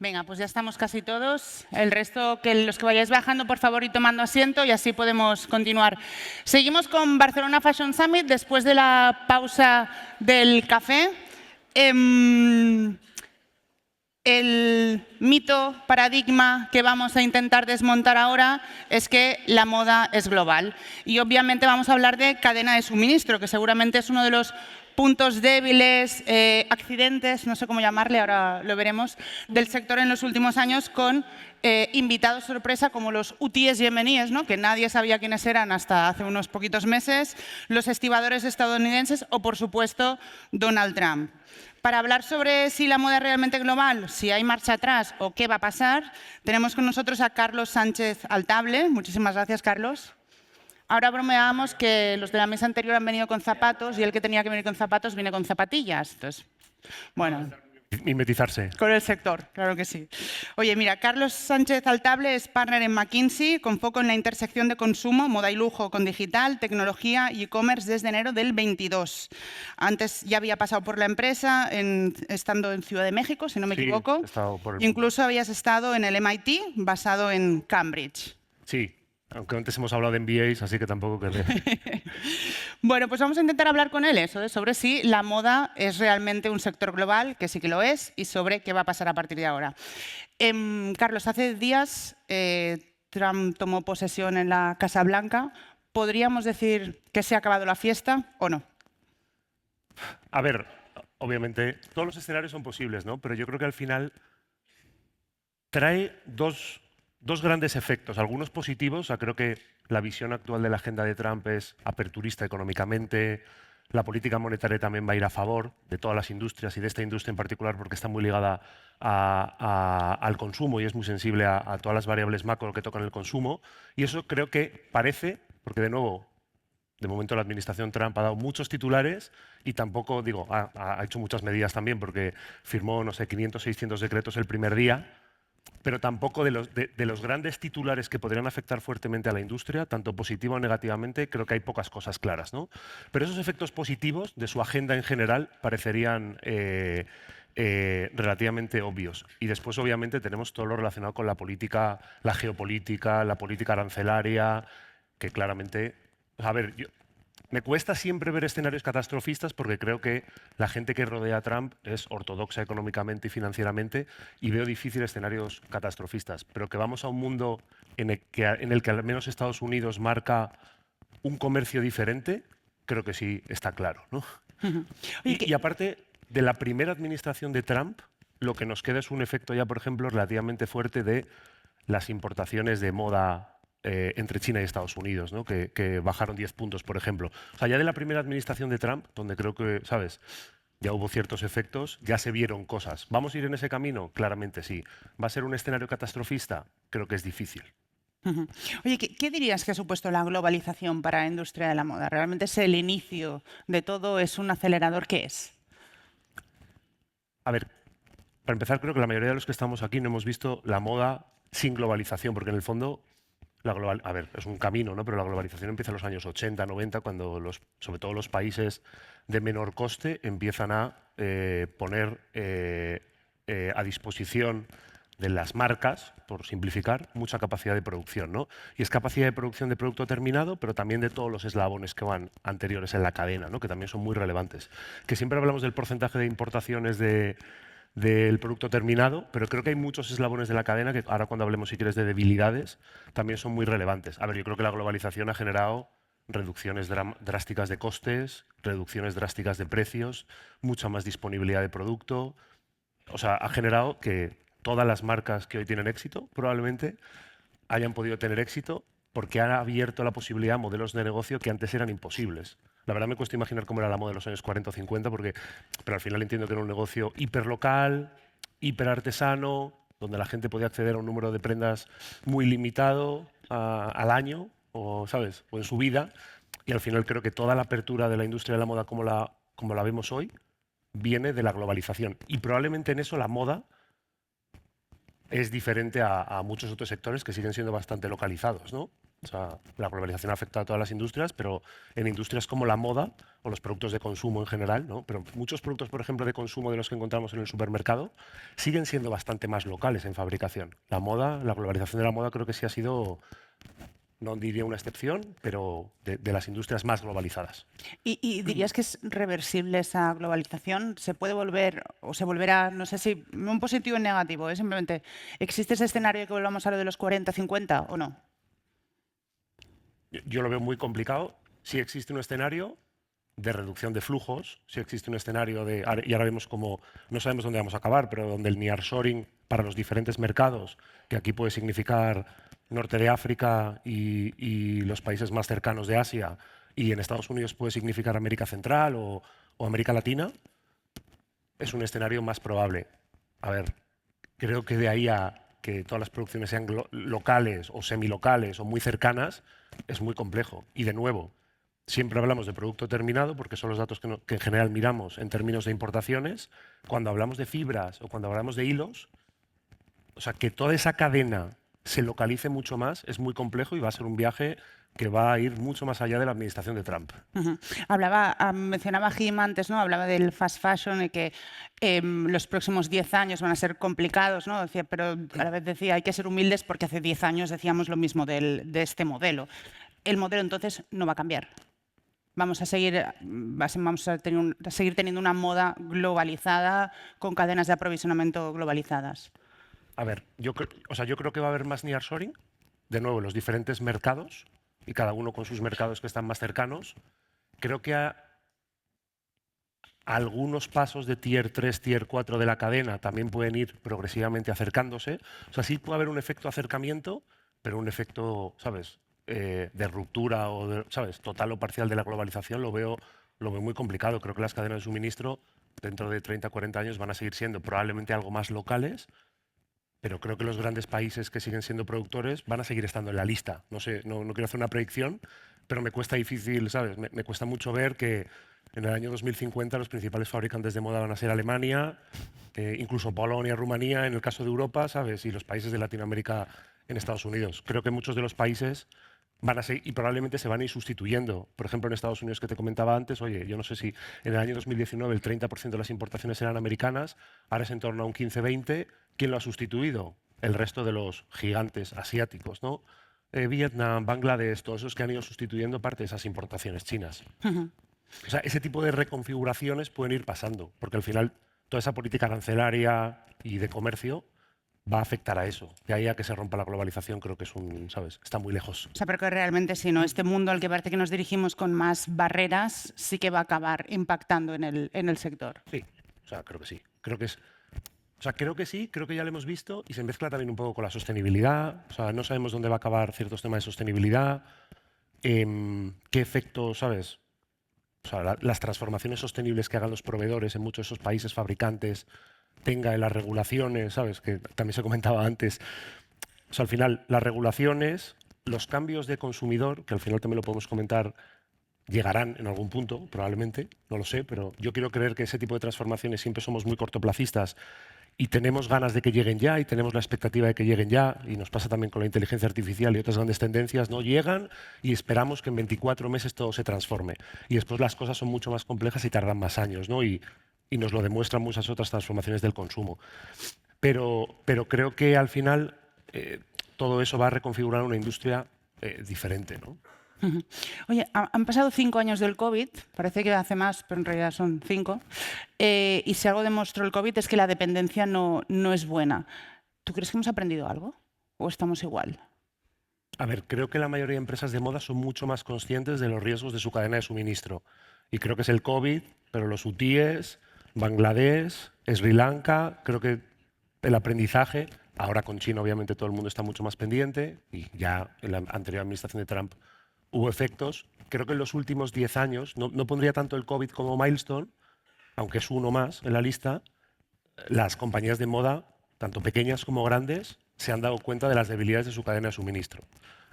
Venga, pues ya estamos casi todos. El resto, que los que vayáis bajando, por favor, y tomando asiento y así podemos continuar. Seguimos con Barcelona Fashion Summit después de la pausa del café. El mito, paradigma que vamos a intentar desmontar ahora es que la moda es global. Y obviamente vamos a hablar de cadena de suministro, que seguramente es uno de los puntos débiles, accidentes, no sé cómo llamarle, ahora lo veremos, del sector en los últimos años con invitados sorpresa como los hutíes yemeníes, ¿no? Que nadie sabía quiénes eran hasta hace unos poquitos meses, los estibadores estadounidenses o, por supuesto, Donald Trump. Para hablar sobre si la moda es realmente global, si hay marcha atrás o qué va a pasar, tenemos con nosotros a Carlos Sánchez Altable. Muchísimas gracias, Carlos. Ahora bromeábamos que los de la mesa anterior han venido con zapatos y el que tenía que venir con zapatos viene con zapatillas. Entonces, bueno. Mimetizarse. Con el sector, claro que sí. Oye, mira, Carlos Sánchez Altable es partner en McKinsey, con foco en la intersección de consumo, moda y lujo con digital, tecnología y e-commerce desde enero del 22. Antes ya había pasado por la empresa, estando en Ciudad de México, si no me equivoco. He estado por el Incluso habías estado en el MIT, basado en Cambridge. Sí, aunque antes hemos hablado de MBAs, así que tampoco querré. Bueno, pues vamos a intentar hablar con él sobre si la moda es realmente un sector global, que sí que lo es, y sobre qué va a pasar a partir de ahora. Carlos, hace días Trump tomó posesión en la Casa Blanca. ¿Podríamos decir que se ha acabado la fiesta o no? A ver, obviamente todos los escenarios son posibles, ¿no? Pero yo creo que al final trae dos grandes efectos, algunos positivos. O sea, creo que la visión actual de la agenda de Trump es aperturista económicamente, la política monetaria también va a ir a favor de todas las industrias y de esta industria en particular porque está muy ligada al consumo y es muy sensible a todas las variables macro que tocan el consumo. Y eso creo que parece, porque de nuevo, de momento la administración Trump ha dado muchos titulares y tampoco, digo, ha hecho muchas medidas también porque firmó, no sé, 500, 600 decretos el primer día, pero tampoco de los grandes titulares que podrían afectar fuertemente a la industria, tanto positiva o negativamente, creo que hay pocas cosas claras, ¿no? Pero esos efectos positivos de su agenda en general parecerían relativamente obvios. Y después, obviamente, tenemos todo lo relacionado con la política, la geopolítica, la política arancelaria, que claramente... A ver, me cuesta siempre ver escenarios catastrofistas porque creo que la gente que rodea a Trump es ortodoxa económicamente y financieramente y veo difíciles escenarios catastrofistas. Pero que vamos a un mundo en el que al menos Estados Unidos marca un comercio diferente, creo que sí está claro, ¿no? Y aparte de la primera administración de Trump, lo que nos queda es un efecto ya, por ejemplo, relativamente fuerte de las importaciones de moda entre China y Estados Unidos, ¿no? que bajaron 10 puntos, por ejemplo. O sea, ya de la primera administración de Trump, donde creo que, ¿sabes?, ya hubo ciertos efectos, ya se vieron cosas. ¿Vamos a ir en ese camino? Claramente sí. ¿Va a ser un escenario catastrofista? Creo que es difícil. Oye, ¿qué dirías que ha supuesto la globalización para la industria de la moda? ¿Realmente es el inicio de todo? ¿Es un acelerador? ¿Qué es? A ver, para empezar, creo que la mayoría de los que estamos aquí no hemos visto la moda sin globalización, porque en el fondo a ver, es un camino, ¿no? Pero la globalización empieza en los años 80, 90, cuando sobre todo los países de menor coste empiezan a poner a disposición de las marcas, por simplificar, mucha capacidad de producción, ¿no? Y es capacidad de producción de producto terminado, pero también de todos los eslabones que van anteriores en la cadena, ¿no? Que también son muy relevantes. Que siempre hablamos del porcentaje de importaciones del producto terminado, pero creo que hay muchos eslabones de la cadena que ahora cuando hablemos, si quieres, de debilidades, también son muy relevantes. A ver, yo creo que la globalización ha generado reducciones drásticas de costes, reducciones drásticas de precios, mucha más disponibilidad de producto. O sea, ha generado que todas las marcas que hoy tienen éxito probablemente hayan podido tener éxito porque han abierto la posibilidad a modelos de negocio que antes eran imposibles. La verdad me cuesta imaginar cómo era la moda de los años 40 o 50, pero al final entiendo que era un negocio hiperlocal, hiperartesano, donde la gente podía acceder a un número de prendas muy limitado al año, o, ¿sabes?, o en su vida. Y al final creo que toda la apertura de la industria de la moda como la vemos hoy viene de la globalización. Y probablemente en eso la moda es diferente a muchos otros sectores que siguen siendo bastante localizados, ¿no? O sea, la globalización afecta a todas las industrias, pero en industrias como la moda o los productos de consumo en general, ¿no? Pero muchos productos, por ejemplo, de consumo de los que encontramos en el supermercado siguen siendo bastante más locales en fabricación. La moda, la globalización de la moda creo que sí ha sido, no diría una excepción, pero de las industrias más globalizadas. ¿Y dirías que es reversible esa globalización? ¿Se puede volver o se volverá, no sé si un positivo o en negativo? Simplemente, ¿existe ese escenario de que volvamos a lo de los 40, 50 o no? Yo lo veo muy complicado. Sí existe un escenario de reducción de flujos, sí existe un escenario de, y ahora vemos como, no sabemos dónde vamos a acabar, pero donde el nearshoring para los diferentes mercados, que aquí puede significar norte de África y los países más cercanos de Asia, y en Estados Unidos puede significar América Central o América Latina, es un escenario más probable. A ver, creo que de ahí a que todas las producciones sean locales o semilocales o muy cercanas, es muy complejo. Y de nuevo, siempre hablamos de producto terminado porque son los datos que en general miramos en términos de importaciones. Cuando hablamos de fibras o cuando hablamos de hilos, o sea, que toda esa cadena se localice mucho más es muy complejo y va a ser un viaje que va a ir mucho más allá de la administración de Trump. Mencionaba Jim antes, ¿no? Hablaba del fast fashion y que los próximos 10 años van a ser complicados, ¿no? Decía, pero a la vez decía, hay que ser humildes porque hace 10 años decíamos lo mismo de este modelo. El modelo entonces no va a cambiar. Vamos a seguir teniendo una moda globalizada con cadenas de aprovisionamiento globalizadas. A ver, yo creo que va a haber más nearshoring, de nuevo, en los diferentes mercados, y cada uno con sus mercados que están más cercanos. Creo que algunos pasos de tier 3, tier 4 de la cadena también pueden ir progresivamente acercándose. O sea, sí puede haber un efecto acercamiento, pero un efecto, ¿sabes?, de ruptura o, ¿sabes?, total o parcial de la globalización lo veo muy complicado. Creo que las cadenas de suministro dentro de 30, 40 años van a seguir siendo probablemente algo más locales, pero creo que los grandes países que siguen siendo productores van a seguir estando en la lista. No sé, no quiero hacer una predicción, pero me cuesta difícil, ¿sabes? Me cuesta mucho ver que en el año 2050 los principales fabricantes de moda van a ser Alemania, incluso Polonia, Rumanía, en el caso de Europa, ¿sabes? Y los países de Latinoamérica en Estados Unidos. Creo que muchos de los países van a seguir y probablemente se van a ir sustituyendo. Por ejemplo, en Estados Unidos que te comentaba antes, oye, yo no sé si en el año 2019 el 30% de las importaciones eran americanas, ahora es en torno a un 15-20%. ¿Quién lo ha sustituido? El resto de los gigantes asiáticos, ¿no? Vietnam, Bangladesh, todos esos que han ido sustituyendo parte de esas importaciones chinas. O sea, ese tipo de reconfiguraciones pueden ir pasando, porque al final toda esa política arancelaria y de comercio va a afectar a eso. De ahí a que se rompa la globalización creo que es ¿sabes? Está muy lejos. O sea, pero que realmente si no, este mundo al que parece que nos dirigimos con más barreras sí que va a acabar impactando en el sector. Sí, o sea, creo que sí. Creo que sí, creo que ya lo hemos visto y se mezcla también un poco con la sostenibilidad. O sea, no sabemos dónde va a acabar ciertos temas de sostenibilidad, qué efecto, ¿sabes? O sea, las transformaciones sostenibles que hagan los proveedores en muchos de esos países fabricantes tenga en las regulaciones, ¿sabes? Que también se comentaba antes. O sea, al final, las regulaciones, los cambios de consumidor, que al final también lo podemos comentar, llegarán en algún punto, probablemente, no lo sé, pero yo quiero creer que ese tipo de transformaciones siempre somos muy cortoplacistas y tenemos ganas de que lleguen ya y tenemos la expectativa de que lleguen ya, y nos pasa también con la inteligencia artificial y otras grandes tendencias, no llegan y esperamos que en 24 meses todo se transforme. Y después las cosas son mucho más complejas y tardan más años, ¿no? Y nos lo demuestran muchas otras transformaciones del consumo. Pero creo que al final todo eso va a reconfigurar una industria diferente, ¿no? Oye, han pasado 5 años del COVID, parece que hace más, pero en realidad son 5, y si algo demostró el COVID es que la dependencia no es buena. ¿Tú crees que hemos aprendido algo o estamos igual? A ver, creo que la mayoría de empresas de moda son mucho más conscientes de los riesgos de su cadena de suministro. Y creo que es el COVID, pero los hutíes, Bangladesh, Sri Lanka, creo que el aprendizaje, ahora con China obviamente todo el mundo está mucho más pendiente y ya en la anterior administración de Trump hubo efectos. Creo que en los últimos 10 años, no pondría tanto el COVID como milestone, aunque es uno más en la lista, las compañías de moda, tanto pequeñas como grandes, se han dado cuenta de las debilidades de su cadena de suministro.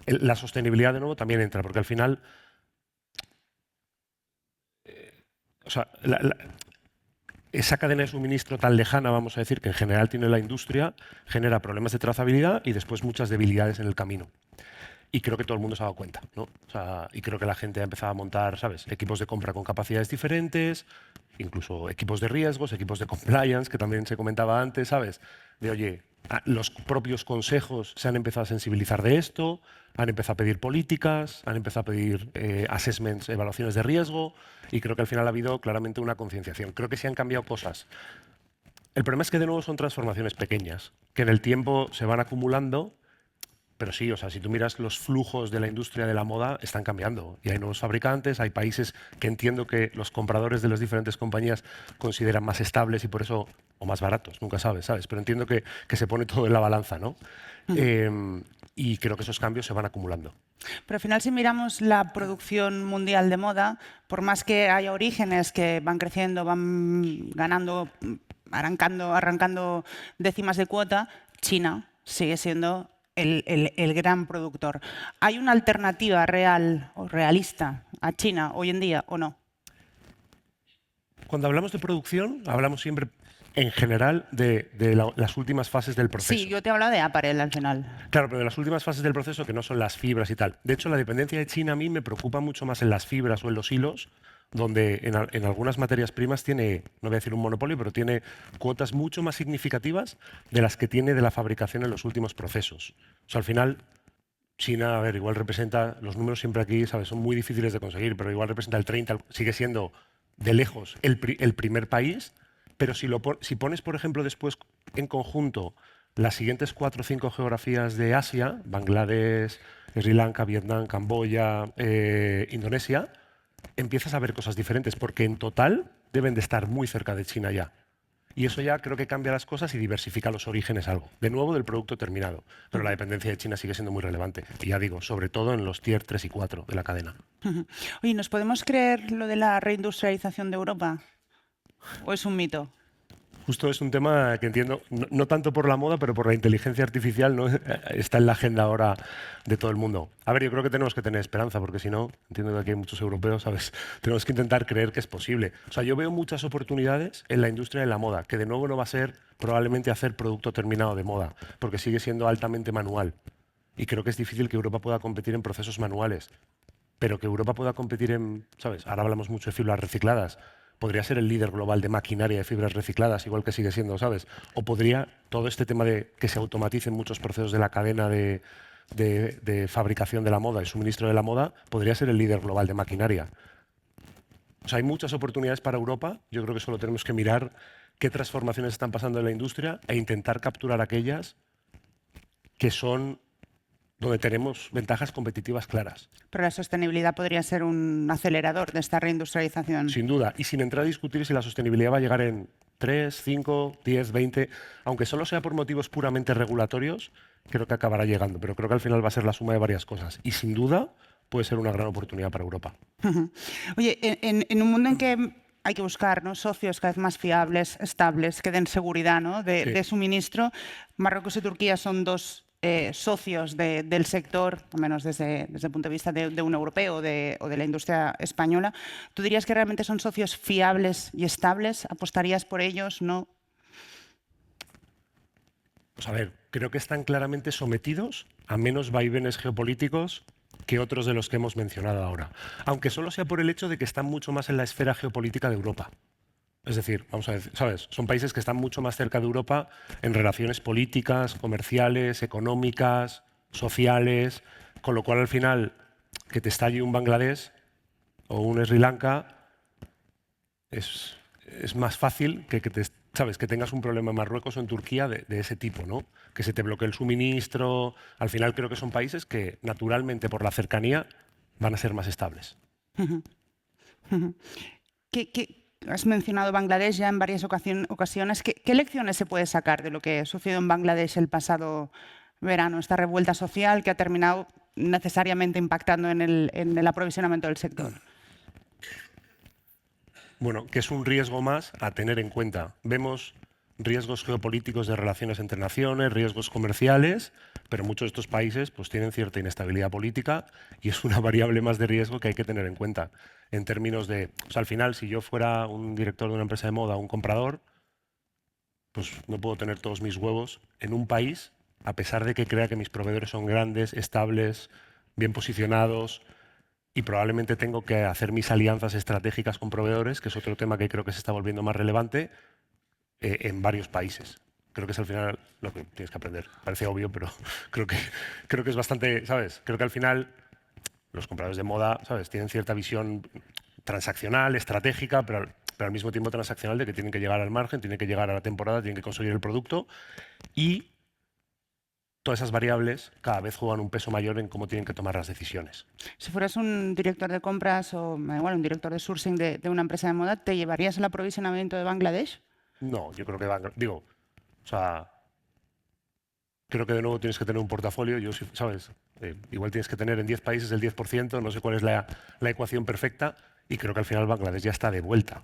La sostenibilidad, de nuevo, también entra, porque al final, o sea, esa cadena de suministro tan lejana, vamos a decir, que en general tiene la industria, genera problemas de trazabilidad y después muchas debilidades en el camino. Y creo que todo el mundo se ha dado cuenta, ¿no? O sea, y creo que la gente ha empezado a montar, ¿sabes? Equipos de compra con capacidades diferentes, incluso equipos de riesgos, equipos de compliance, que también se comentaba antes, ¿sabes? De, oye, los propios consejos se han empezado a sensibilizar de esto, han empezado a pedir políticas, han empezado a pedir assessments, evaluaciones de riesgo, y creo que al final ha habido claramente una concienciación. Creo que sí han cambiado cosas. El problema es que de nuevo son transformaciones pequeñas, que en el tiempo se van acumulando. Pero sí, o sea, si tú miras los flujos de la industria de la moda, están cambiando. Y hay nuevos fabricantes, hay países que entiendo que los compradores de las diferentes compañías consideran más estables y por eso, o más baratos, nunca ¿sabes? Pero entiendo que se pone todo en la balanza, ¿no? Y creo que esos cambios se van acumulando. Pero al final, si miramos la producción mundial de moda, por más que haya orígenes que van creciendo, van ganando, arrancando décimas de cuota, China sigue siendo el gran productor. ¿Hay una alternativa real o realista a China hoy en día o no? Cuando hablamos de producción, hablamos siempre, en general, de las últimas fases del proceso. Sí, yo te hablo de apparel al final. Claro, pero de las últimas fases del proceso que no son las fibras y tal. De hecho, la dependencia de China a mí me preocupa mucho más en las fibras o en los hilos, donde en algunas materias primas tiene, no voy a decir un monopolio, pero tiene cuotas mucho más significativas de las que tiene de la fabricación en los últimos procesos. O sea, al final, China, a ver, igual representa, los números siempre aquí, ¿sabes? Son muy difíciles de conseguir, pero igual representa el 30, sigue siendo de lejos el primer país, pero si pones, por ejemplo, después en conjunto las siguientes 4 o 5 geografías de Asia, Bangladesh, Sri Lanka, Vietnam, Camboya, Indonesia, empiezas a ver cosas diferentes, porque en total deben de estar muy cerca de China ya. Y eso ya creo que cambia las cosas y diversifica los orígenes algo. De nuevo, del producto terminado. Pero la dependencia de China sigue siendo muy relevante. Y ya digo, sobre todo en los tier 3 y 4 de la cadena. Oye, ¿nos podemos creer lo de la reindustrialización de Europa? ¿O es un mito? Justo es un tema que entiendo, no tanto por la moda, pero por la inteligencia artificial, ¿no? Está en la agenda ahora de todo el mundo. A ver, yo creo que tenemos que tener esperanza, porque si no, entiendo que aquí hay muchos europeos, ¿sabes? Tenemos que intentar creer que es posible. O sea, yo veo muchas oportunidades en la industria de la moda, que de nuevo no va a ser probablemente hacer producto terminado de moda, porque sigue siendo altamente manual. Y creo que es difícil que Europa pueda competir en procesos manuales, pero que Europa pueda competir en, ¿sabes? Ahora hablamos mucho de fibras recicladas. Podría ser el líder global de maquinaria de fibras recicladas, igual que sigue siendo, ¿sabes? O podría todo este tema de que se automaticen muchos procesos de la cadena de fabricación de la moda y suministro de la moda, podría ser el líder global de maquinaria. O sea, hay muchas oportunidades para Europa. Yo creo que solo tenemos que mirar qué transformaciones están pasando en la industria e intentar capturar aquellas que son donde tenemos ventajas competitivas claras. Pero la sostenibilidad podría ser un acelerador de esta reindustrialización. Sin duda, y sin entrar a discutir si la sostenibilidad va a llegar en 3, 5, 10, 20, aunque solo sea por motivos puramente regulatorios, creo que acabará llegando, pero creo que al final va a ser la suma de varias cosas y sin duda puede ser una gran oportunidad para Europa. Oye, en un mundo en que hay que buscar, ¿no?, socios cada vez más fiables, estables, que den seguridad, ¿no?, de suministro, Marruecos y Turquía son dos socios del sector, al menos desde el punto de vista de un europeo o de la industria española. ¿Tú dirías que realmente son socios fiables y estables? ¿Apostarías por ellos? ¿No? Pues a ver, creo que están claramente sometidos a menos vaivenes geopolíticos que otros de los que hemos mencionado ahora. Aunque solo sea por el hecho de que están mucho más en la esfera geopolítica de Europa. Es decir, vamos a decir, ¿sabes? Son países que están mucho más cerca de Europa en relaciones políticas, comerciales, económicas, sociales, con lo cual al final que te estalle un Bangladesh o un Sri Lanka es más fácil que ¿sabes? Que tengas un problema en Marruecos o en Turquía de ese tipo, ¿no? Que se te bloquee el suministro. Al final creo que son países que naturalmente por la cercanía van a ser más estables. Has mencionado Bangladesh ya en varias ocasiones. ¿Qué lecciones se puede sacar de lo que sucedió en Bangladesh el pasado verano? Esta revuelta social que ha terminado necesariamente impactando en el aprovisionamiento del sector. Bueno, que es un riesgo más a tener en cuenta. Vemos riesgos geopolíticos de relaciones entre naciones, riesgos comerciales, pero muchos de estos países pues, tienen cierta inestabilidad política y es una variable más de riesgo que hay que tener en cuenta. En términos de, o sea, al final, si yo fuera un director de una empresa de moda o un comprador, pues no puedo tener todos mis huevos en un país, a pesar de que crea que mis proveedores son grandes, estables, bien posicionados y probablemente tengo que hacer mis alianzas estratégicas con proveedores, que es otro tema que creo que se está volviendo más relevante en varios países. Creo que es al final lo que tienes que aprender. Parece obvio, pero creo que es bastante, ¿sabes? Creo que al final los compradores de moda, ¿sabes? Tienen cierta visión transaccional, estratégica, pero al mismo tiempo transaccional de que tienen que llegar al margen, tienen que llegar a la temporada, tienen que conseguir el producto y todas esas variables cada vez juegan un peso mayor en cómo tienen que tomar las decisiones. Si fueras un director de compras o me da igual, un director de sourcing de una empresa de moda, ¿te llevarías el aprovisionamiento de Bangladesh? No, yo creo que digo, o sea, creo que de nuevo tienes que tener un portafolio, ¿sabes? Igual tienes que tener en 10 países el 10%, no sé cuál es la ecuación perfecta, y creo que al final Bangladesh ya está de vuelta.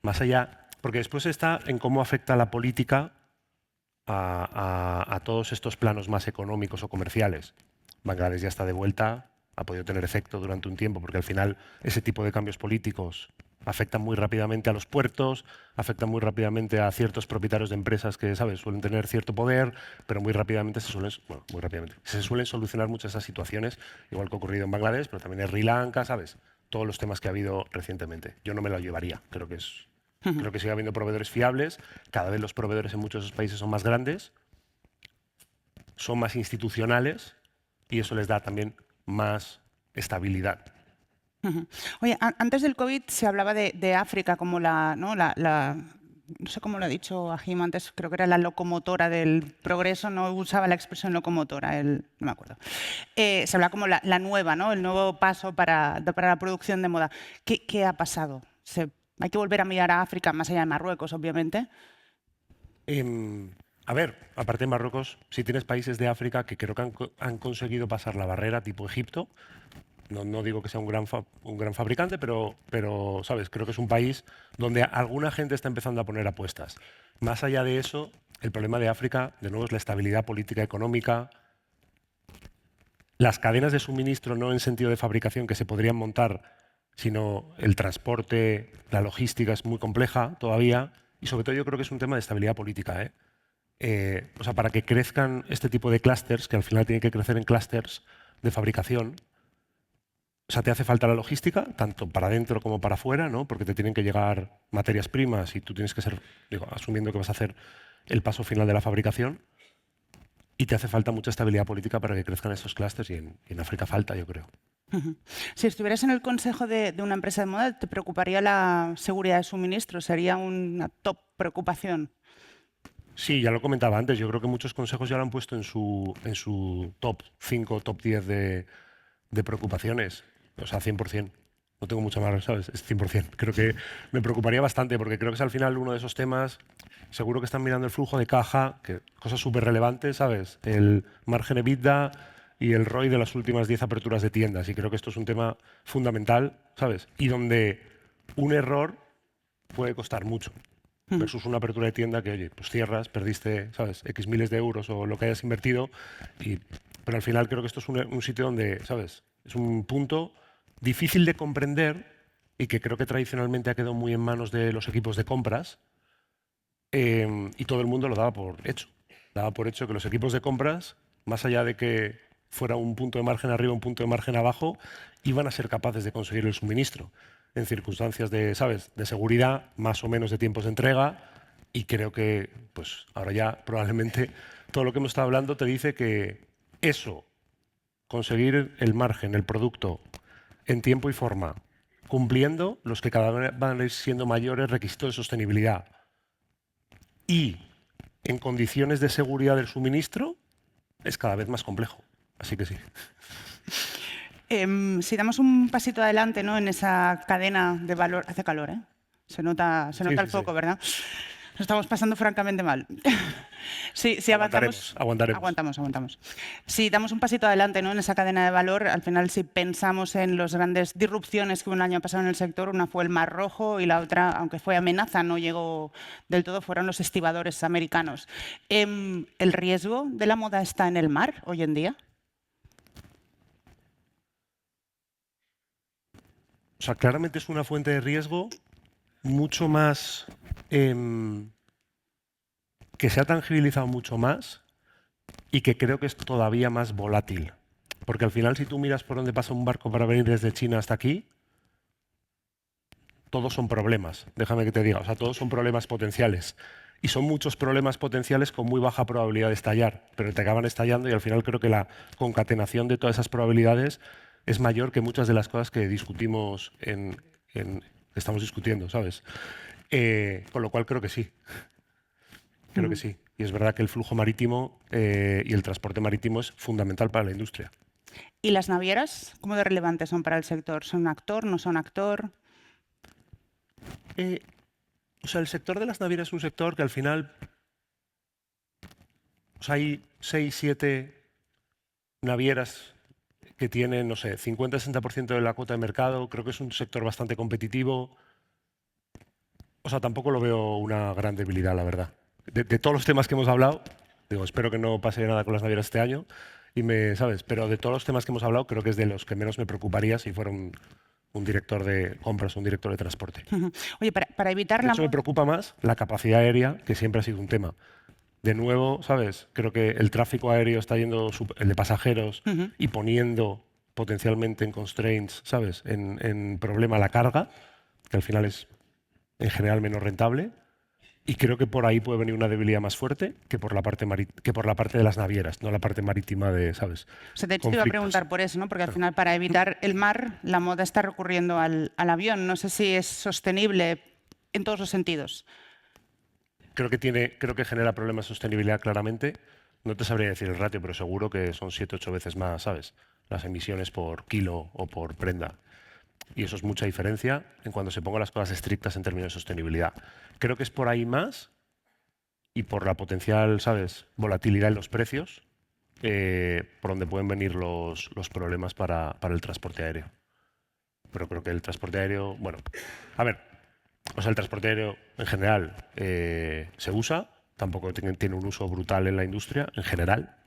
Más allá, porque después está en cómo afecta la política a todos estos planos más económicos o comerciales. Bangladesh ya está de vuelta, ha podido tener efecto durante un tiempo, porque al final ese tipo de cambios políticos afectan muy rápidamente a los puertos, afectan muy rápidamente a ciertos propietarios de empresas que, ¿sabes?, suelen tener cierto poder, pero muy rápidamente se suelen solucionar muchas de esas situaciones, igual que ha ocurrido en Bangladesh, pero también en Sri Lanka, ¿sabes? Todos los temas que ha habido recientemente. Yo no me lo llevaría, creo que sigue habiendo proveedores fiables, cada vez los proveedores en muchos de esos países son más grandes, son más institucionales y eso les da también más estabilidad. Oye, antes del COVID se hablaba de África como ¿no? No sé cómo lo ha dicho Ajim antes, creo que era la locomotora del progreso, no usaba la expresión locomotora, no me acuerdo. Se habla como la nueva, ¿no? El nuevo paso para la producción de moda. ¿Qué ha pasado? Hay que volver a mirar a África, más allá de Marruecos, obviamente. A ver, aparte de Marruecos, si tienes países de África que creo que han conseguido pasar la barrera, tipo Egipto. No digo que sea un gran fabricante, pero, ¿sabes? Creo que es un país donde alguna gente está empezando a poner apuestas. Más allá de eso, el problema de África, de nuevo, es la estabilidad política económica, las cadenas de suministro, no en sentido de fabricación que se podrían montar, sino el transporte, la logística es muy compleja todavía, y sobre todo yo creo que es un tema de estabilidad política. O sea, para que crezcan este tipo de clústeres, que al final tienen que crecer en clústeres de fabricación, o sea, te hace falta la logística, tanto para adentro como para afuera, ¿no? Porque te tienen que llegar materias primas y tú tienes que ser, asumiendo que vas a hacer el paso final de la fabricación, y te hace falta mucha estabilidad política para que crezcan esos clústeres y en África falta, yo creo. Si estuvieras en el consejo de una empresa de moda, ¿te preocuparía la seguridad de suministro? ¿Sería una top preocupación? Sí, ya lo comentaba antes, yo creo que muchos consejos ya lo han puesto en su top 5, top 10 de preocupaciones. O sea, 100%. No tengo mucha más, ¿sabes? Es 100%. Creo que me preocuparía bastante porque creo que es al final uno de esos temas. Seguro que están mirando el flujo de caja, que cosas súper relevantes, ¿sabes? El margen EBITDA y el ROI de las últimas 10 aperturas de tiendas. Y creo que esto es un tema fundamental, ¿sabes? Y donde un error puede costar mucho. Versus una apertura de tienda que, oye, pues cierras, perdiste, ¿sabes?, X miles de euros o lo que hayas invertido. Pero al final creo que esto es un sitio donde, ¿sabes?, es un punto difícil de comprender y que creo que tradicionalmente ha quedado muy en manos de los equipos de compras y todo el mundo lo daba por hecho. Daba por hecho que los equipos de compras, más allá de que fuera un punto de margen arriba, un punto de margen abajo, iban a ser capaces de conseguir el suministro en circunstancias de, ¿sabes?, de seguridad, más o menos de tiempos de entrega, y creo que pues ahora ya probablemente todo lo que hemos estado hablando te dice que eso, conseguir el margen, el producto, en tiempo y forma, cumpliendo los que cada vez van a ir siendo mayores requisitos de sostenibilidad y en condiciones de seguridad del suministro, es cada vez más complejo. Así que sí. Si damos un pasito adelante, ¿no?, en esa cadena de valor. Hace calor, ¿eh? Se nota el foco, sí. ¿Verdad? Nos estamos pasando francamente mal. Si aguantamos. Si damos un pasito adelante, ¿no?, en esa cadena de valor, al final si pensamos en las grandes disrupciones que un año pasado en el sector, una fue el Mar Rojo y la otra, aunque fue amenaza, no llegó del todo, fueron los estibadores americanos. ¿El riesgo de la moda está en el mar hoy en día? O sea, claramente es una fuente de riesgo mucho más que se ha tangibilizado mucho más y que creo que es todavía más volátil. Porque al final, si tú miras por dónde pasa un barco para venir desde China hasta aquí, todos son problemas, déjame que te diga. O sea, todos son problemas potenciales. Y son muchos problemas potenciales con muy baja probabilidad de estallar, pero te acaban estallando y al final creo que la concatenación de todas esas probabilidades es mayor que muchas de las cosas que discutimos que estamos discutiendo, ¿sabes? Con lo cual creo que sí. Creo que sí. Y es verdad que el flujo marítimo y el transporte marítimo es fundamental para la industria. ¿Y las navieras? ¿Cómo de relevantes son para el sector? ¿Son actor? ¿No son actor? O sea, el sector de las navieras es un sector que al final o sea, hay 6, 7 navieras que tienen, no sé, 50-60% de la cuota de mercado. Creo que es un sector bastante competitivo. O sea, tampoco lo veo una gran debilidad, la verdad. De todos los temas que hemos hablado, digo, espero que no pase nada con las navieras este año, ¿sabes? Pero de todos los temas que hemos hablado, creo que es de los que menos me preocuparía si fuera un director de compras o un director de transporte. Oye, para evitar De la... hecho, me preocupa más la capacidad aérea, que siempre ha sido un tema. De nuevo, ¿sabes? Creo que el tráfico aéreo está yendo, el de pasajeros, y poniendo potencialmente en constraints, ¿sabes? En problema la carga, que al final es en general menos rentable. Y creo que por ahí puede venir una debilidad más fuerte que por la parte, de las navieras, no la parte marítima de, ¿sabes? O sea, de hecho, te iba a preguntar por eso, ¿no? Porque al final, para evitar el mar, la moda está recurriendo al avión. No sé si es sostenible en todos los sentidos. Creo que genera problemas de sostenibilidad claramente. No te sabría decir el ratio, pero seguro que son 7-8 veces más, ¿sabes? Las emisiones por kilo o por prenda. Y eso es mucha diferencia en cuando se pongan las cosas estrictas en términos de sostenibilidad. Creo que es por ahí más y por la potencial, ¿sabes?, volatilidad en los precios, por donde pueden venir los problemas para el transporte aéreo. Pero creo que el transporte aéreo, bueno, a ver, o sea, el transporte aéreo en general se usa, tampoco tiene un uso brutal en la industria, en general.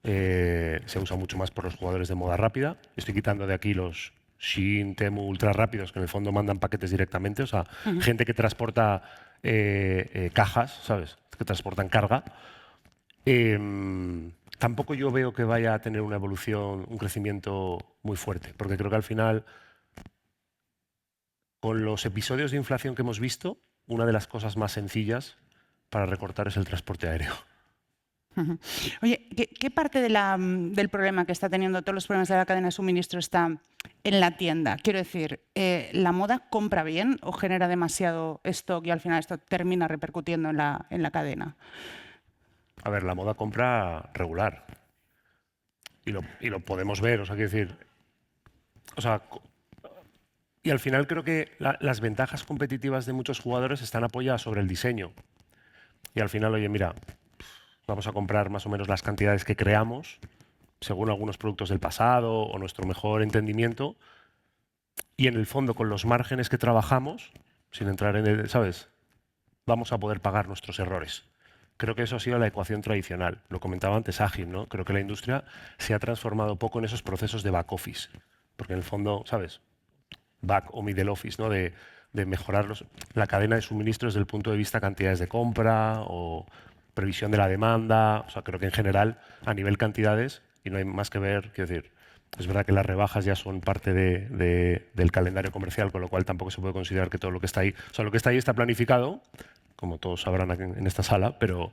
Se usa mucho más por los jugadores de moda rápida. Estoy quitando de aquí los Shein, Temu ultra rápidos, que en el fondo mandan paquetes directamente, o sea, gente que transporta cajas, ¿sabes? Que transportan carga. Tampoco yo veo que vaya a tener una evolución, un crecimiento muy fuerte, porque creo que al final, con los episodios de inflación que hemos visto, una de las cosas más sencillas para recortar es el transporte aéreo. Oye, ¿qué parte del problema que está teniendo, todos los problemas de la cadena de suministro, está en la tienda? Quiero decir, ¿la moda compra bien o genera demasiado stock y al final esto termina repercutiendo en la cadena? A ver, la moda compra regular. Y lo podemos ver, o sea, quiero decir. O sea, y al final creo que las ventajas competitivas de muchos jugadores están apoyadas sobre el diseño. Y al final, oye, mira, vamos a comprar más o menos las cantidades que creamos, según algunos productos del pasado o nuestro mejor entendimiento. Y en el fondo, con los márgenes que trabajamos, sin entrar en el, ¿sabes? Vamos a poder pagar nuestros errores. Creo que eso ha sido la ecuación tradicional. Lo comentaba antes Ágil, ¿no? Creo que la industria se ha transformado poco en esos procesos de back office. Porque en el fondo, ¿sabes? Back o middle office, ¿no? De mejorar la cadena de suministro desde el punto de vista cantidades de compra o previsión de la demanda. O sea, creo que en general, a nivel cantidades, y no hay más que ver, quiero decir, es verdad que las rebajas ya son parte del calendario comercial, con lo cual tampoco se puede considerar que todo lo que está ahí, o sea, lo que está ahí está planificado, como todos sabrán aquí en esta sala, pero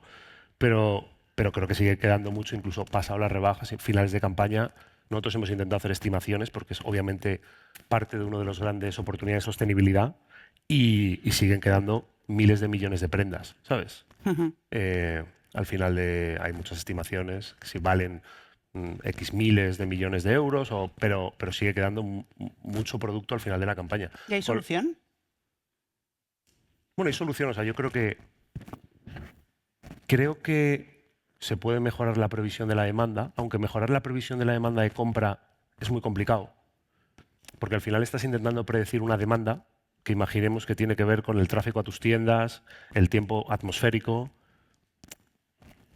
creo que sigue quedando mucho, incluso pasado las rebajas, en finales de campaña. Nosotros hemos intentado hacer estimaciones porque es obviamente parte de una de las grandes oportunidades de sostenibilidad y siguen quedando miles de millones de prendas, ¿sabes? Al final hay muchas estimaciones que si valen X miles de millones de euros, pero sigue quedando mucho producto al final de la campaña. ¿Y hay solución? Bueno, hay solución. O sea, yo creo que se puede mejorar la previsión de la demanda, aunque mejorar la previsión de la demanda de compra es muy complicado, porque al final estás intentando predecir una demanda que imaginemos que tiene que ver con el tráfico a tus tiendas, el tiempo atmosférico,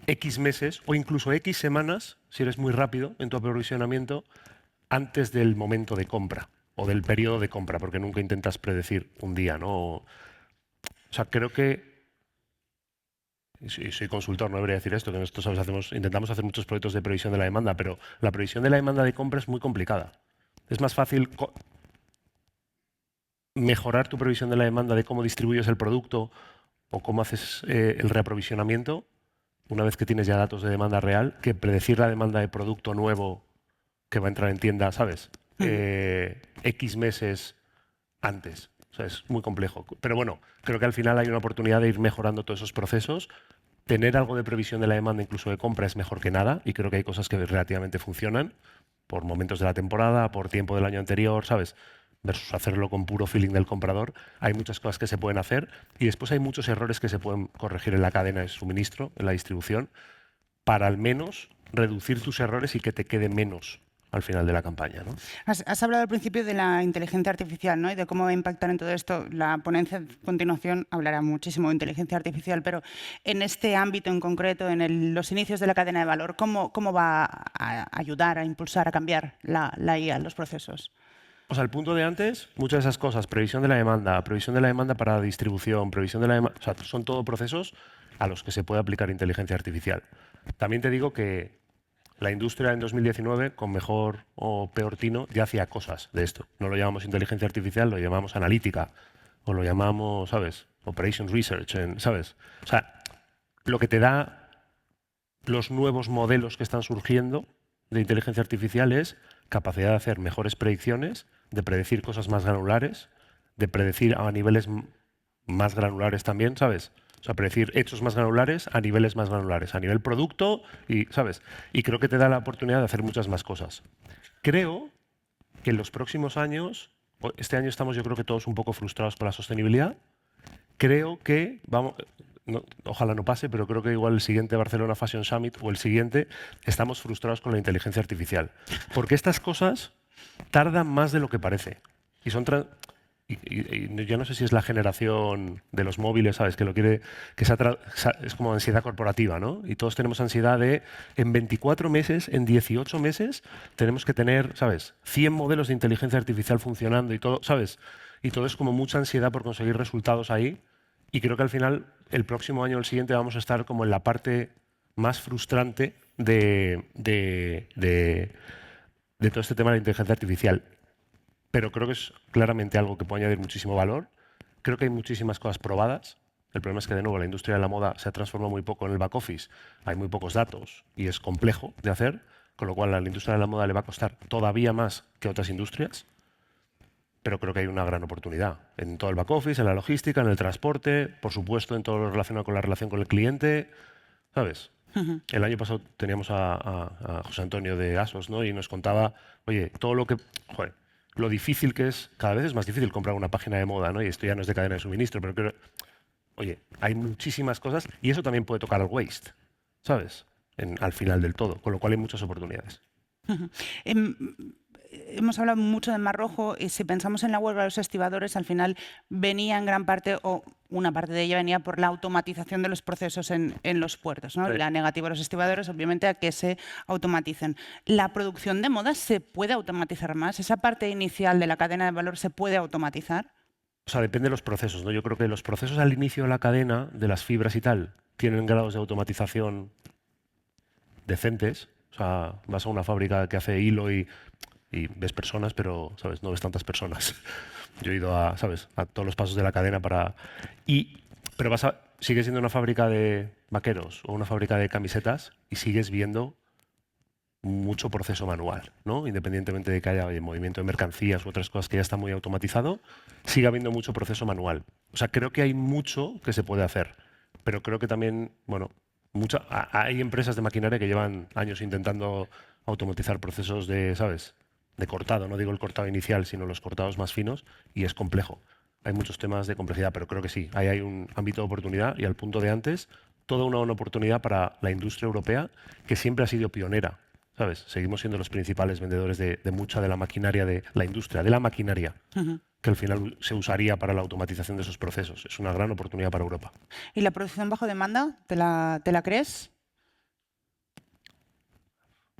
X meses o incluso X semanas, si eres muy rápido en tu aprovisionamiento, antes del momento de compra o del periodo de compra, porque nunca intentas predecir un día, ¿no? O sea, creo que y soy consultor, no debería decir esto, que nosotros intentamos hacer muchos proyectos de previsión de la demanda, pero la previsión de la demanda de compra es muy complicada. Es más fácil mejorar tu previsión de la demanda de cómo distribuyes el producto o cómo haces el reaprovisionamiento una vez que tienes ya datos de demanda real, que predecir la demanda de producto nuevo que va a entrar en tienda, ¿sabes? X meses antes. O sea, es muy complejo. Pero bueno, creo que al final hay una oportunidad de ir mejorando todos esos procesos. Tener algo de previsión de la demanda, incluso de compra, es mejor que nada. Y creo que hay cosas que relativamente funcionan por momentos de la temporada, por tiempo del año anterior, ¿sabes? Versus hacerlo con puro feeling del comprador. Hay muchas cosas que se pueden hacer y después hay muchos errores que se pueden corregir en la cadena de suministro, en la distribución, para al menos reducir tus errores y que te quede menos al final de la campaña, ¿no? Has hablado al principio de la inteligencia artificial, ¿no? Y de cómo va a impactar en todo esto. La ponencia a continuación hablará muchísimo de inteligencia artificial, pero en este ámbito en concreto, en los inicios de la cadena de valor, ¿cómo va a ayudar, a impulsar, a cambiar la IA en los procesos? O sea, el punto de antes, muchas de esas cosas, previsión de la demanda para la distribución, previsión de la demanda, o sea, son todo procesos a los que se puede aplicar inteligencia artificial. También te digo que la industria en 2019, con mejor o peor tino, ya hacía cosas de esto. No lo llamamos inteligencia artificial, lo llamamos analítica, o lo llamamos, ¿sabes? Operations Research, ¿sabes? O sea, lo que te da los nuevos modelos que están surgiendo de inteligencia artificial es capacidad de hacer mejores predicciones, de predecir cosas más granulares, de predecir a niveles más granulares también, ¿sabes? O sea, predecir hechos más granulares a niveles más granulares, a nivel producto, y, ¿sabes? Y creo que te da la oportunidad de hacer muchas más cosas. Creo que en los próximos años, este año estamos yo creo que todos un poco frustrados por la sostenibilidad, creo que, ojalá no pase, pero creo que igual el siguiente Barcelona Fashion Summit o el siguiente estamos frustrados con la inteligencia artificial. Porque estas cosas tardan más de lo que parece. Y son y yo no sé si es la generación de los móviles, ¿sabes? Que lo quiere, es como ansiedad corporativa, ¿no? Y todos tenemos ansiedad de, en 24 meses, en 18 meses, tenemos que tener, ¿sabes? 100 modelos de inteligencia artificial funcionando y todo, ¿sabes? Y todo es como mucha ansiedad por conseguir resultados ahí. Y creo que al final, el próximo año o el siguiente, vamos a estar como en la parte más frustrante de todo este tema de la inteligencia artificial. Pero creo que es claramente algo que puede añadir muchísimo valor. Creo que hay muchísimas cosas probadas. El problema es que, de nuevo, la industria de la moda se ha transformado muy poco en el back office. Hay muy pocos datos y es complejo de hacer, con lo cual a la industria de la moda le va a costar todavía más que a otras industrias. Pero creo que hay una gran oportunidad en todo el back office, en la logística, en el transporte, por supuesto, en todo lo relacionado con la relación con el cliente, ¿sabes? El año pasado teníamos a José Antonio de Asos, ¿no? Y nos contaba, oye, todo lo que... Joder, lo difícil que es, cada vez es más difícil comprar una página de moda, ¿no? Y esto ya no es de cadena de suministro, pero creo, oye, hay muchísimas cosas y eso también puede tocar al waste, ¿sabes? Al final del todo, con lo cual hay muchas oportunidades. Hemos hablado mucho de Mar Rojo y si pensamos en la huelga de los estibadores, al final venía en gran parte, o una parte de ella venía por la automatización de los procesos en los puertos, ¿no? Sí. La negativa de los estibadores, obviamente, a que se automaticen. ¿La producción de moda se puede automatizar más? ¿Esa parte inicial de la cadena de valor se puede automatizar? O sea, depende de los procesos, ¿no? Yo creo que los procesos al inicio de la cadena, de las fibras y tal, tienen grados de automatización decentes. O sea, vas a una fábrica que hace hilo y ves personas, pero, ¿sabes? No ves tantas personas. Yo he ido a, ¿sabes? A todos los pasos de la cadena para... Pero sigues siendo una fábrica de vaqueros o una fábrica de camisetas y sigues viendo mucho proceso manual, ¿no? Independientemente de que haya movimiento de mercancías u otras cosas que ya está muy automatizado, sigue habiendo mucho proceso manual. O sea, creo que hay mucho que se puede hacer, pero creo que también, bueno, hay empresas de maquinaria que llevan años intentando automatizar procesos de, ¿sabes? De cortado, no digo el cortado inicial, sino los cortados más finos, y es complejo. Hay muchos temas de complejidad, pero creo que sí, ahí hay un ámbito de oportunidad y al punto de antes, toda una oportunidad para la industria europea que siempre ha sido pionera, ¿sabes? Seguimos siendo los principales vendedores de mucha de la maquinaria de la industria, de la maquinaria, que al final se usaría para la automatización de esos procesos. Es una gran oportunidad para Europa. ¿Y la producción bajo demanda, te la crees?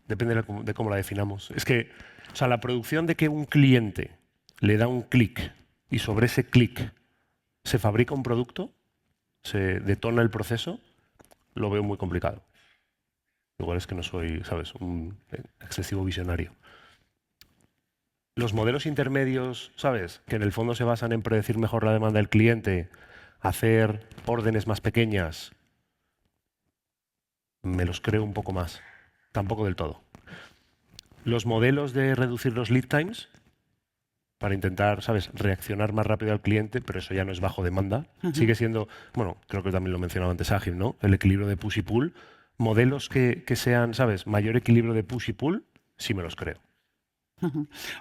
Depende de cómo la definamos. Es que, o sea, la producción de que un cliente le da un clic y sobre ese clic se fabrica un producto, se detona el proceso, lo veo muy complicado. Igual es que no soy, ¿sabes?, un excesivo visionario. Los modelos intermedios, ¿sabes?, que en el fondo se basan en predecir mejor la demanda del cliente, hacer órdenes más pequeñas, me los creo un poco más. Tampoco del todo. Los modelos de reducir los lead times para intentar, ¿sabes?, reaccionar más rápido al cliente, pero eso ya no es bajo demanda. Sigue siendo, bueno, creo que también lo mencionaba antes Ágil, ¿no?, el equilibrio de push y pull. Modelos que sean, ¿sabes?, mayor equilibrio de push y pull, sí me los creo.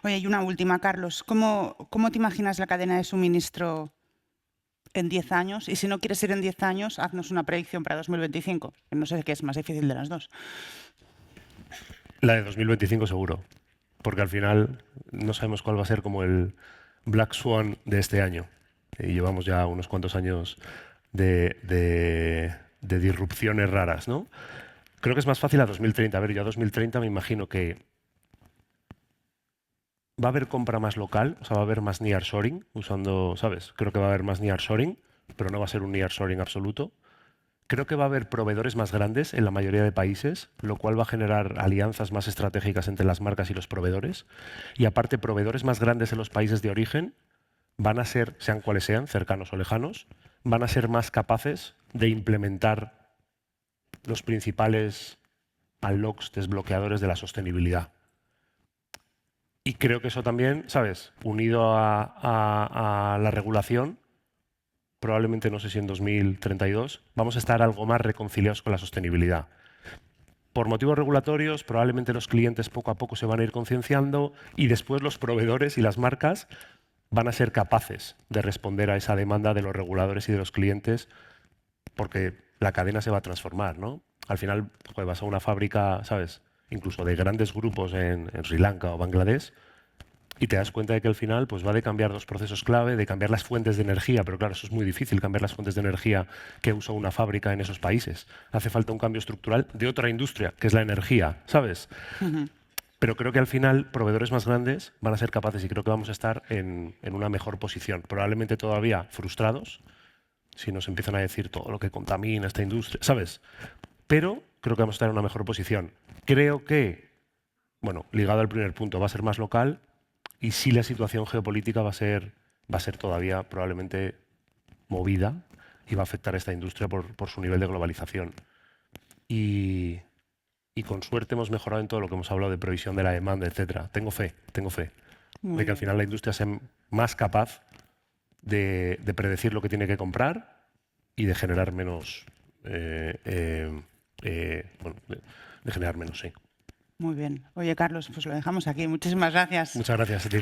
Oye, y una última, Carlos. ¿Cómo te imaginas la cadena de suministro en 10 años? Y si no quieres ir en 10 años, haznos una predicción para 2025, que no sé qué es más difícil de las dos. La de 2025 seguro, porque al final no sabemos cuál va a ser como el Black Swan de este año. Y llevamos ya unos cuantos años de disrupciones raras, ¿no? Creo que es más fácil a 2030. A ver, yo a 2030 me imagino que va a haber compra más local, o sea, va a haber más nearshoring, usando, ¿sabes? Creo que va a haber más nearshoring, pero no va a ser un nearshoring absoluto. Creo que va a haber proveedores más grandes en la mayoría de países, lo cual va a generar alianzas más estratégicas entre las marcas y los proveedores. Y aparte, proveedores más grandes en los países de origen van a ser, sean cuales sean, cercanos o lejanos, van a ser más capaces de implementar los principales unlocks, desbloqueadores de la sostenibilidad. Y creo que eso también, ¿sabes?, unido a la regulación, probablemente, no sé si en 2032, vamos a estar algo más reconciliados con la sostenibilidad. Por motivos regulatorios, probablemente los clientes poco a poco se van a ir concienciando y después los proveedores y las marcas van a ser capaces de responder a esa demanda de los reguladores y de los clientes, porque la cadena se va a transformar, ¿no? Al final, joder, vas a una fábrica, ¿sabes?, incluso de grandes grupos en Sri Lanka o Bangladesh, y te das cuenta de que al final pues, va de cambiar los procesos clave, de cambiar las fuentes de energía, pero claro, eso es muy difícil, cambiar las fuentes de energía que usa una fábrica en esos países. Hace falta un cambio estructural de otra industria, que es la energía, ¿sabes? Pero creo que al final proveedores más grandes van a ser capaces y creo que vamos a estar en una mejor posición. Probablemente todavía frustrados, si nos empiezan a decir todo lo que contamina esta industria, ¿sabes? Pero creo que vamos a estar en una mejor posición. Creo que, bueno, ligado al primer punto, va a ser más local y sí la situación geopolítica va a ser todavía probablemente movida y va a afectar a esta industria por su nivel de globalización. Y con suerte hemos mejorado en todo lo que hemos hablado de previsión de la demanda, etcétera. Tengo fe de que al final la industria sea más capaz de predecir lo que tiene que comprar y de generar menos, de generar menos, sí. Muy bien. Oye, Carlos, pues lo dejamos aquí. Muchísimas gracias. Muchas gracias a ti.